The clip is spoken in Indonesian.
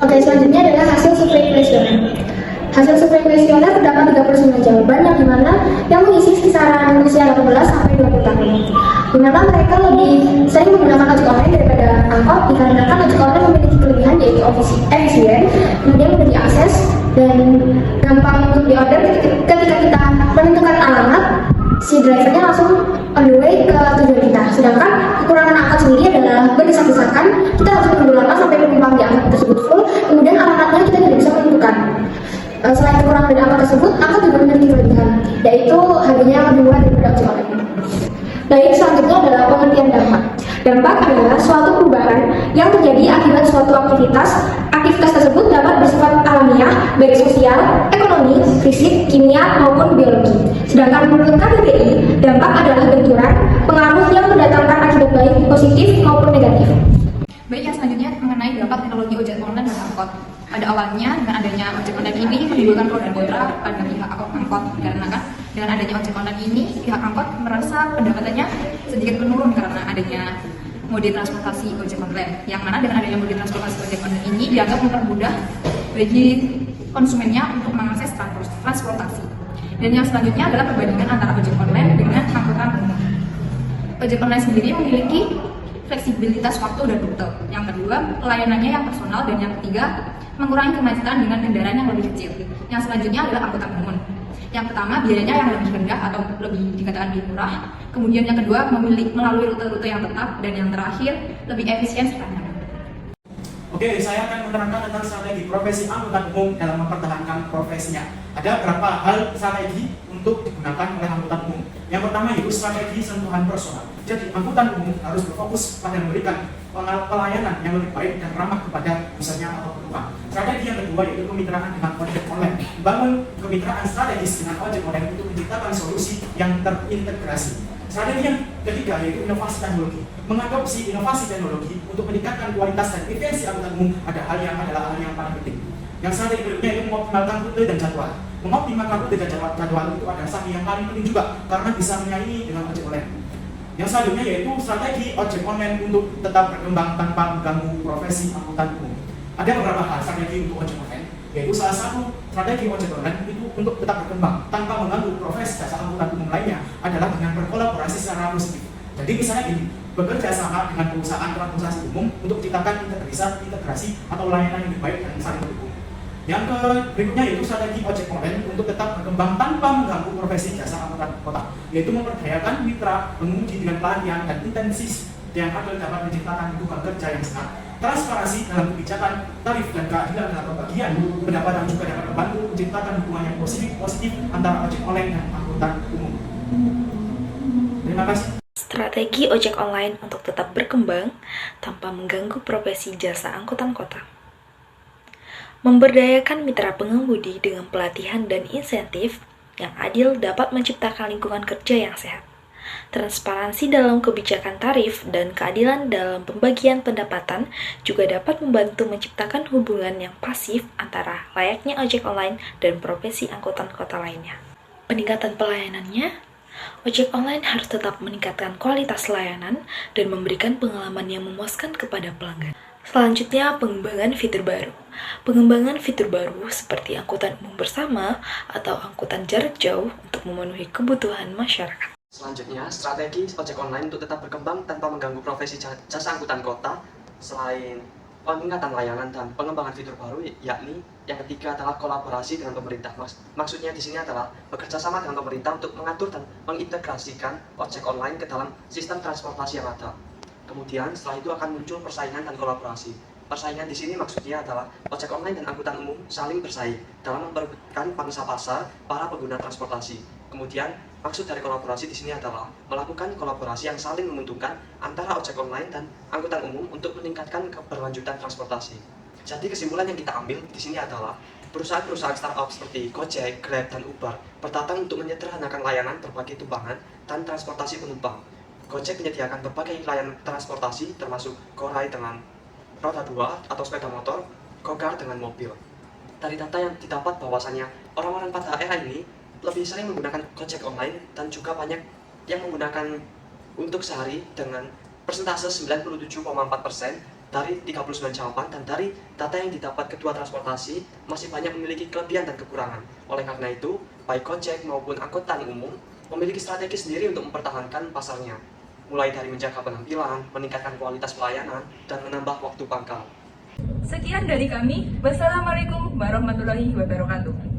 Oke, selanjutnya adalah hasil survei kuesioner. Hasil survei kuesioner terdapat 39 jawaban yang dimana yang mengisi kisaran usia 18 sampai 20 tahun. Dimana mereka lebih sering menggunakan ojek online daripada angkot dikarenakan ojek online memiliki kelebihan yaitu efisien, kemudian mudah diakses dan gampang untuk diorder. Ketika kita menentukan alamat, si drivernya langsung on the way ke tujuan kita. Sedangkan kekurangan angkot sendiri adalah berdesak-desakan, kita harus menunggu lama sampai penumpang di angkot tersebut full, kemudian alamatnya kita tidak bisa menentukan. Selain kekurangan dari angkot tersebut, angkot juga memiliki kelebihan, yaitu harganya lebih murah daripada ojek online. Baik, selanjutnya adalah pengertian dampak. Dampak adalah suatu perubahan yang terjadi akibat suatu aktivitas. Aktivitas tersebut dapat bersifat alamiah, baik sosial, ekonomi, fisik, kimia, maupun biologi. Sedangkan menurut KBBI, dampak adalah benturan, pengaruh yang mendatangkan akibat baik, positif, maupun negatif. Baik, yang selanjutnya mengenai dampak teknologi ojek online dan angkot. Pada awalnya, dengan adanya ojek online ini menimbulkan pro dan kontra pada pihak angkot, dikarenakan dengan adanya ojek online ini pihak angkot merasa pendapatannya sedikit menurun karena adanya mode transportasi ojek online, yang mana dengan adanya mode transportasi ojek online ini dianggap mempermudah bagi konsumennya untuk mengakses transportasi. Dan yang selanjutnya adalah perbandingan antara ojek online dengan angkutan umum. Ojek online sendiri memiliki fleksibilitas waktu dan rute. Yang kedua, pelayanannya yang personal, dan yang ketiga, mengurangi kemacetan dengan kendaraan yang lebih kecil. Yang selanjutnya adalah angkutan umum. Yang pertama, biayanya yang lebih rendah atau lebih dikatakan lebih murah. Kemudian yang kedua, melalui rute-rute yang tetap, dan yang terakhir, lebih efisien serta nyaman. Oke, saya akan menerangkan tentang strategi profesi angkutan umum dalam mempertahankan profesinya. Ada beberapa hal strategi untuk digunakan oleh angkutan umum. Yang pertama yaitu strategi sentuhan personal. Jadi angkutan umum harus berfokus pada memberikan pelayanan yang lebih baik dan ramah kepada usernya atau penumpang. Strategi yang kedua yaitu kemitraan dengan ojek online. Membangun kemitraan strategis dengan ojek online untuk menciptakan solusi yang terintegrasi. Strategi yang ketiga yaitu inovasi teknologi. Mengadopsi inovasi teknologi untuk meningkatkan kualitas dan efisiensi angkutan umum adalah hal yang paling penting. Yang strategi berikutnya yaitu mengoptimalkan rute dan jadwal. Mengoptimalkan rute dan jadwal itu adalah strategi yang paling penting juga karena bisa menyaingi dengan ojek online. Yang selanjutnya yaitu strategi ojek online untuk tetap berkembang tanpa mengganggu profesi angkutan umum. Ada beberapa hal strategi untuk ojek online, yaitu salah satu strategi ojek online itu untuk tetap berkembang tanpa mengganggu profesi jasa angkutan umum lainnya adalah dengan berkolaborasi secara positif. Jadi misalnya ini, bekerja sama dengan perusahaan transportasi umum untuk menciptakan integrasi atau layanan yang lebih baik dan saling mendukung. Yang berikutnya yaitu strategi ojek online untuk tetap berkembang tanpa mengganggu profesi jasa angkutan kota, yaitu memperdayakan mitra pengemudi dengan pelatihan dan intensitas yang adil dapat menciptakan lingkungan kerja yang sehat, transparansi dalam kebijakan, tarif dan keadilan dalam pembagian pendapatan juga dapat membantu menciptakan hubungan yang positif antara ojek online dan angkutan umum. Terima kasih. Strategi ojek online untuk tetap berkembang tanpa mengganggu profesi jasa angkutan kota. Memberdayakan mitra pengemudi dengan pelatihan dan insentif yang adil dapat menciptakan lingkungan kerja yang sehat. Transparansi dalam kebijakan tarif dan keadilan dalam pembagian pendapatan juga dapat membantu menciptakan hubungan yang pasif antara layaknya ojek online dan profesi angkutan kota lainnya. Peningkatan pelayanannya, ojek online harus tetap meningkatkan kualitas layanan dan memberikan pengalaman yang memuaskan kepada pelanggan. Selanjutnya, pengembangan fitur baru. Pengembangan fitur baru seperti angkutan umum bersama atau angkutan jarak jauh untuk memenuhi kebutuhan masyarakat. Selanjutnya, strategi ojek online untuk tetap berkembang tanpa mengganggu profesi jasa angkutan kota. Selain peningkatan layanan dan pengembangan fitur baru, yakni yang ketiga adalah kolaborasi dengan pemerintah. Maksudnya di sini adalah bekerja sama dengan pemerintah untuk mengatur dan mengintegrasikan ojek online ke dalam sistem transportasi yang ada. Kemudian setelah itu akan muncul persaingan dan kolaborasi. Persaingan di sini maksudnya adalah ojek online dan angkutan umum saling bersaing dalam memperebutkan pangsa pasar para pengguna transportasi. Kemudian maksud dari kolaborasi di sini adalah melakukan kolaborasi yang saling menguntungkan antara ojek online dan angkutan umum untuk meningkatkan keberlanjutan transportasi. Jadi kesimpulan yang kita ambil di sini adalah perusahaan-perusahaan startup seperti Gojek, Grab, dan Uber berdatang untuk menyederhanakan layanan berbagai tumpangan dan transportasi penumpang. Gojek menyediakan berbagai layanan transportasi termasuk GoRide dengan roda 2 atau sepeda motor, GoCar dengan mobil. Dari data yang didapat bahwasannya orang-orang pada era ini lebih sering menggunakan Gojek online dan juga banyak yang menggunakan untuk sehari dengan persentase 97,4% dari 39 jawaban dan dari data yang didapat kedua transportasi masih banyak memiliki kelebihan dan kekurangan. Oleh karena itu, baik Gojek maupun angkutan umum memiliki strategi sendiri untuk mempertahankan pasarnya, mulai dari menjaga penampilan, meningkatkan kualitas pelayanan, dan menambah waktu pangkal. Sekian dari kami. Wassalamualaikum warahmatullahi wabarakatuh.